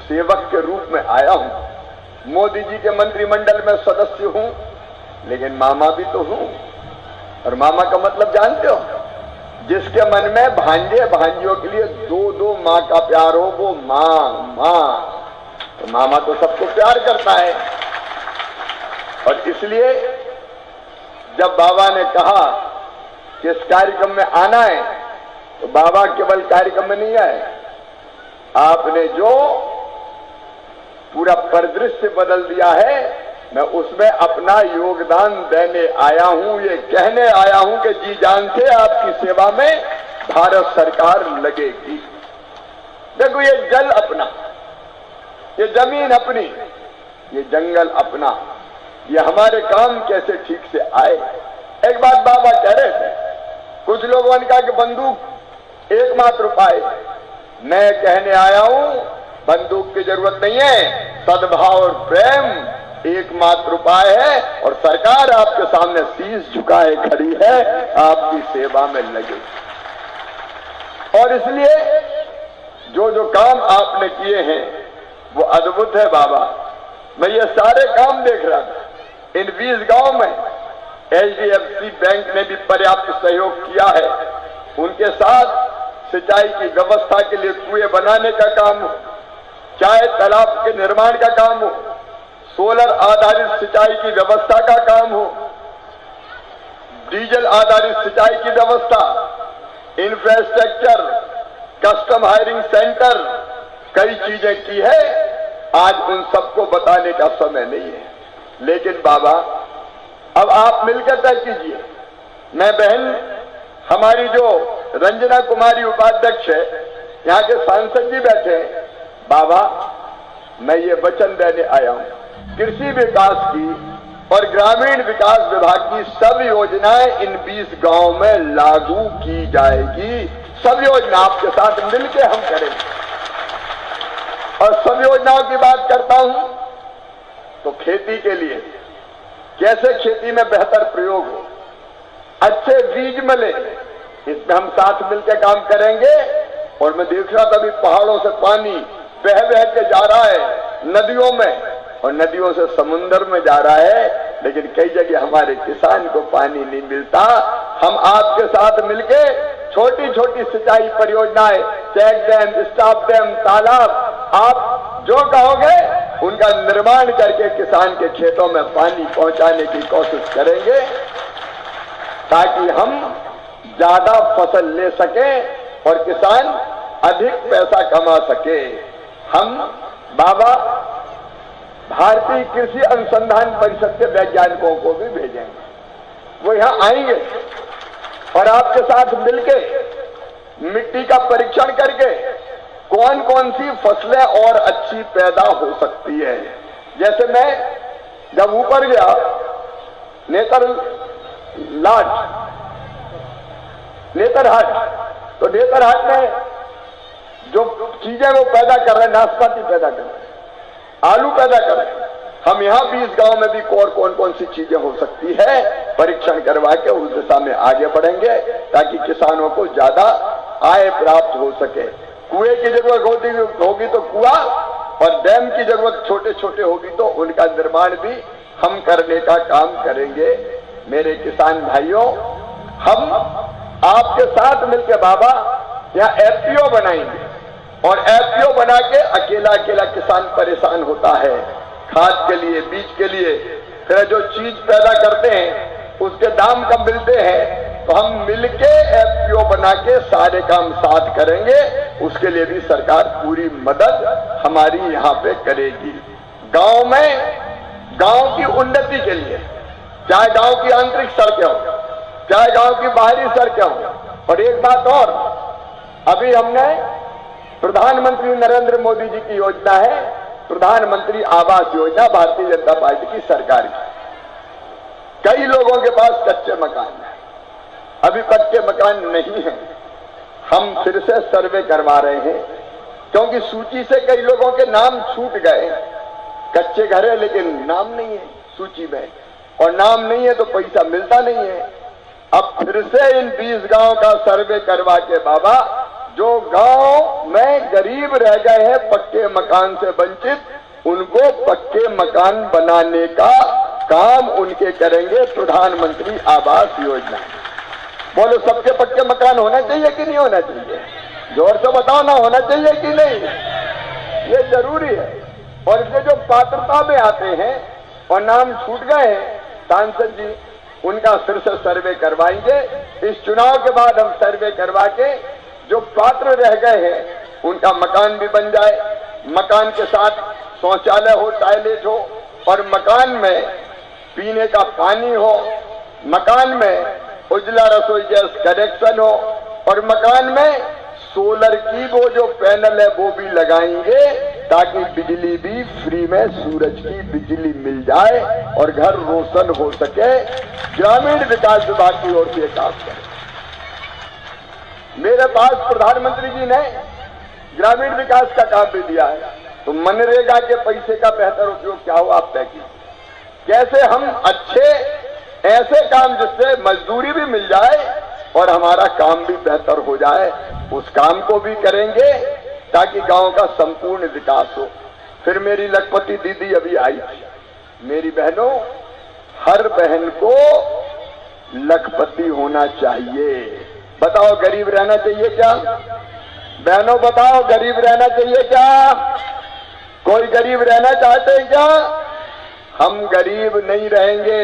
सेवक के रूप में आया हूं। मोदी जी के मंत्रिमंडल में सदस्य हूं, लेकिन मामा भी तो हूं। और मामा का मतलब जानते हो, जिसके मन में भांजे भांजियों के लिए दो दो माँ का प्यार हो, वो माँ माँ। तो मामा तो सबको प्यार करता है। और इसलिए जब बाबा ने कहा कि इस कार्यक्रम में आना है, तो बाबा केवल कार्यक्रम में नहीं आए, आपने जो पूरा परिदृश्य बदल दिया है, मैं उसमें अपना योगदान देने आया हूं। ये कहने आया हूं कि जी जान से आपकी सेवा में भारत सरकार लगेगी। देखो, ये जल अपना, ये जमीन अपनी, ये जंगल अपना, ये हमारे काम कैसे ठीक से आए। एक बात बाबा कह रहे थे, कुछ लोगों ने कहा कि बंदूक एकमात्र उपाय। मैं कहने आया हूं बंदूक की जरूरत नहीं है, सद्भाव और प्रेम एकमात्र उपाय है। और सरकार आपके सामने शीश झुकाए खड़ी है, आपकी सेवा में लगे। और इसलिए जो जो काम आपने किए हैं वो अद्भुत है बाबा। मैं ये सारे काम देख रहा था। इन 20 गांव में HDFC बैंक ने भी पर्याप्त सहयोग किया है। उनके साथ सिंचाई की व्यवस्था के लिए कुएं बनाने का काम हो, चाहे तालाब के निर्माण का काम हो, सोलर आधारित सिंचाई की व्यवस्था का काम हो, डीजल आधारित सिंचाई की व्यवस्था, इंफ्रास्ट्रक्चर, कस्टम हायरिंग सेंटर, कई चीजें की है। आज उन सबको बताने का समय नहीं है। लेकिन बाबा, अब आप मिलकर तय कीजिए। मैं बहन, हमारी जो रंजना कुमारी उपाध्यक्ष है, यहाँ के सांसद जी बैठे हैं। बाबा, मैं ये वचन देने आया हूँ, कृषि विकास की और ग्रामीण विकास विभाग की सब योजनाएं इन 20 गांव में लागू की जाएगी। सब योजना आपके साथ मिलकर हम करेंगे। और सब योजनाओं की बात करता हूं तो खेती के लिए कैसे खेती में बेहतर प्रयोग हो, अच्छे बीज मिले, इसमें हम साथ मिलकर काम करेंगे। और मैं देख रहा था अभी पहाड़ों से पानी बह बह के जा रहा है नदियों में, और नदियों से समुद्र में जा रहा है, लेकिन कई जगह हमारे किसान को पानी नहीं मिलता। हम आपके साथ मिलके छोटी छोटी सिंचाई परियोजनाएं, चेक डैम, स्टॉप डैम, तालाब, आप जो कहोगे उनका निर्माण करके किसान के खेतों में पानी पहुंचाने की कोशिश करेंगे, ताकि हम ज्यादा फसल ले सके और किसान अधिक पैसा कमा सके। हम बाबा भारतीय कृषि अनुसंधान परिषद के वैज्ञानिकों को भी भेजेंगे। वो यहां आएंगे और आपके साथ मिलके मिट्टी का परीक्षण करके कौन कौन सी फसलें और अच्छी पैदा हो सकती है। जैसे मैं जब ऊपर गया नेतरहाट, तो नेतरहाट में जो चीजें वो पैदा कर रहे हैं, नाशपाती पैदा कर रहे हैं, आलू पैदा कर रहे हैं। हम यहाँ 20 गांव में भी और कौन कौन सी चीजें हो सकती है परीक्षण करवा के उस दिशा में आगे बढ़ेंगे, ताकि किसानों को ज्यादा आय प्राप्त हो सके। कुएं की जरूरत होगी तो कुआं, और डैम की जरूरत छोटे छोटे होगी तो उनका निर्माण भी हम करने का काम करेंगे। मेरे किसान भाइयों, हम आपके साथ मिलकर बाबा यहाँ FPO बनाएंगे, और FPO बना के अकेला अकेला किसान परेशान होता है खाद के लिए, बीज के लिए, फिर जो चीज पैदा करते हैं उसके दाम कम मिलते हैं। तो हम मिलके FPO बना के सारे काम साथ करेंगे। उसके लिए भी सरकार पूरी मदद हमारी यहाँ पे करेगी। गांव में गांव की उन्नति के लिए, चाहे गांव की आंतरिक सड़कें हो, चाहे गांव की बाहरी सड़कें हो। और एक बात और, अभी हमने प्रधानमंत्री नरेंद्र मोदी जी की योजना है, प्रधानमंत्री आवास योजना, भारतीय जनता पार्टी की सरकार की। कई लोगों के पास कच्चे मकान हैं, अभी पक्के मकान नहीं है। हम फिर से सर्वे करवा रहे हैं, क्योंकि सूची से कई लोगों के नाम छूट गए। कच्चे घर है लेकिन नाम नहीं है सूची में, और नाम नहीं है तो पैसा मिलता नहीं है। अब फिर से इन 20 गांव का सर्वे करवा के बाबा, जो गांव में गरीब रह गए हैं पक्के मकान से वंचित, उनको पक्के मकान बनाने का काम उनके करेंगे प्रधानमंत्री आवास योजना। बोलो, सबके पक्के मकान होना चाहिए कि नहीं होना चाहिए? जोर से बताओ ना, होना चाहिए कि नहीं? ये जरूरी है। और इसलिए जो पात्रता में आते हैं और नाम छूट गए हैं सांसद जी, उनका फिर से सर्वे करवाएंगे। इस चुनाव के बाद हम सर्वे करवा के जो पात्र रह गए हैं उनका मकान भी बन जाए, मकान के साथ शौचालय हो, टॉयलेट हो, और मकान में पीने का पानी हो, मकान में उजला रसोई गैस कनेक्शन हो, और मकान में सोलर की वो जो पैनल है वो भी लगाएंगे, ताकि बिजली भी फ्री में सूरज की बिजली मिल जाए और घर रोशन हो सके। ग्रामीण विकास विभाग की ओर से काम करें। मेरे पास प्रधानमंत्री जी ने ग्रामीण विकास का काम भी दिया है, तो मनरेगा के पैसे का बेहतर उपयोग क्या हो आप तय कीजिए। कैसे हम अच्छे ऐसे काम जिससे मजदूरी भी मिल जाए और हमारा काम भी बेहतर हो जाए, उस काम को भी करेंगे ताकि गांव का संपूर्ण विकास हो। फिर मेरी लखपति दीदी अभी आई थी। मेरी बहनों, हर बहन को लखपति होना चाहिए। बताओ, गरीब रहना चाहिए क्या? बहनों बताओ, गरीब रहना चाहिए क्या? कोई गरीब रहना चाहते हैं क्या? हम गरीब नहीं रहेंगे।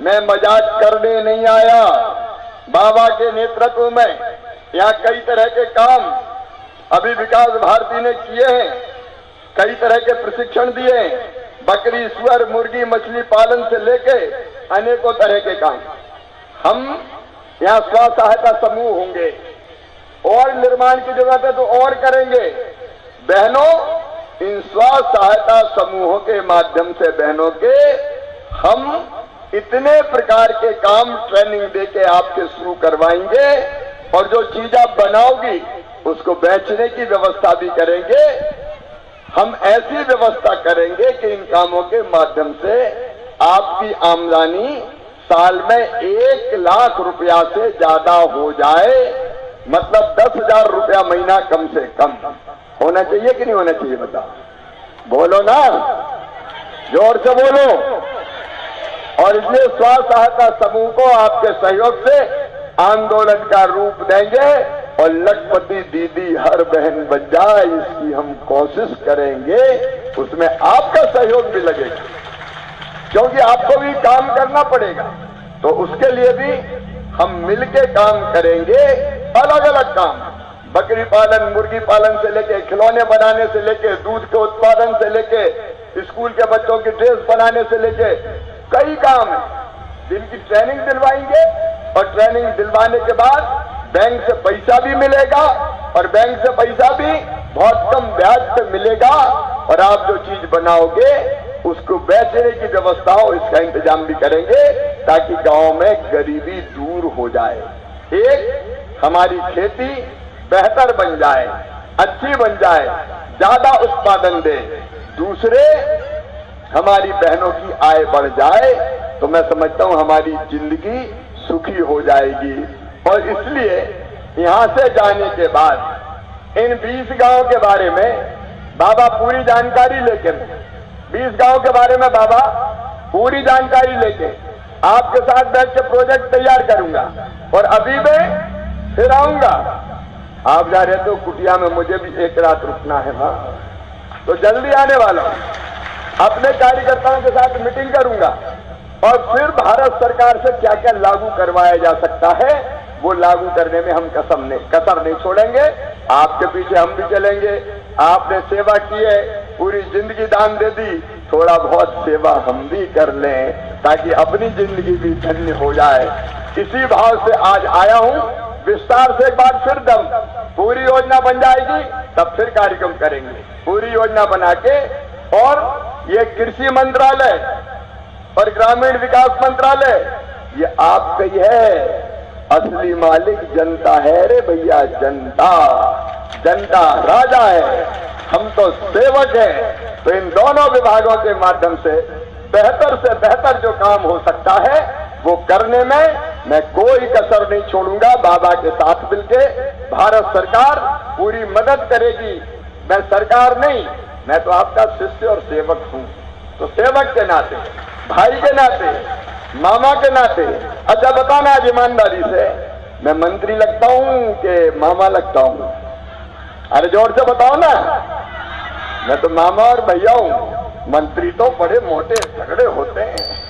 मैं मजाक करने नहीं आया। बाबा के नेतृत्व में यहाँ कई तरह के काम अभी विकास भारती ने किए हैं, कई तरह के प्रशिक्षण दिए हैं, बकरी, सुअर, मुर्गी, मछली पालन से लेके अनेकों तरह के काम। हम यहाँ स्व सहायता समूह होंगे, और निर्माण की जरूरत है तो और करेंगे। बहनों, इन स्व सहायता समूहों के माध्यम से बहनों के हम इतने प्रकार के काम ट्रेनिंग देके आपके शुरू करवाएंगे, और जो चीज आप बनाओगी उसको बेचने की व्यवस्था भी करेंगे। हम ऐसी व्यवस्था करेंगे कि इन कामों के माध्यम से आपकी आमदनी साल में 1 लाख रुपया से ज्यादा हो जाए। मतलब 10,000 रुपया महीना कम से कम होना चाहिए कि नहीं होना चाहिए? बताओ, बोलो ना, जोर से बोलो। और इसलिए स्व सहायता समूह को आपके सहयोग से आंदोलन का रूप देंगे, और लखपति दीदी हर बहन बन जाए, इसकी हम कोशिश करेंगे। उसमें आपका सहयोग भी लगेगा, क्योंकि आपको भी काम करना पड़ेगा। तो उसके लिए भी हम मिलके काम करेंगे। अलग अलग काम, बकरी पालन, मुर्गी पालन से लेके खिलौने बनाने से लेके दूध के उत्पादन से लेके स्कूल के बच्चों की ड्रेस बनाने से लेके कई काम है जिनकी ट्रेनिंग दिलवाएंगे। और ट्रेनिंग दिलवाने के बाद बैंक से पैसा भी मिलेगा, और बैंक से पैसा भी बहुत कम ब्याज पे मिलेगा, और आप जो चीज बनाओगे उसको बेचने की व्यवस्था हो, इसका इंतजाम भी करेंगे, ताकि गांव में गरीबी दूर हो जाए। एक, हमारी खेती बेहतर बन जाए, अच्छी बन जाए, ज्यादा उत्पादन दे। दूसरे, हमारी बहनों की आय बढ़ जाए, तो मैं समझता हूं हमारी जिंदगी सुखी हो जाएगी। और इसलिए यहां से जाने के बाद इन 20 गांव के बारे में बाबा पूरी जानकारी लेके, 20 गांव के बारे में बाबा पूरी जानकारी लेके आपके साथ बैठ के प्रोजेक्ट तैयार करूंगा, और अभी मैं फिर आऊंगा। आप जा रहे तो कुटिया में, मुझे भी 1 रात रुकना है ना, तो जल्दी आने वाला हूं। अपने कार्यकर्ताओं के साथ मीटिंग करूंगा, और फिर भारत सरकार से क्या क्या लागू करवाया जा सकता है वो लागू करने में हम कसर नहीं छोड़ेंगे। आपके पीछे हम भी चलेंगे। आपने सेवा की है, पूरी जिंदगी दान दे दी, थोड़ा बहुत सेवा हम भी कर लें, ताकि अपनी जिंदगी भी धन्य हो जाए। इसी भाव से आज आया हूं। विस्तार से एक बार फिर दम, पूरी योजना बन जाएगी तब फिर कार्यक्रम करेंगे। पूरी योजना बना के, और ये कृषि मंत्रालय और ग्रामीण विकास मंत्रालय ये आपका ही है। असली मालिक जनता है रे भैया, जनता। जनता राजा है, हम तो सेवक हैं। तो इन दोनों विभागों के माध्यम से बेहतर जो काम हो सकता है वो करने में मैं कोई कसर नहीं छोड़ूंगा। बाबा के साथ मिलके भारत सरकार पूरी मदद करेगी। मैं सरकार नहीं, मैं तो आपका शिष्य और सेवक हूं। तो सेवक के नाते, भाई के नाते, मामा के नाते, अच्छा बताना आज ईमानदारी से, मैं मंत्री लगता हूं कि मामा लगता हूं? अरे जोर से बताओ ना। मैं तो मामा और भैया हूं। मंत्री तो बड़े मोटे तगड़े होते हैं।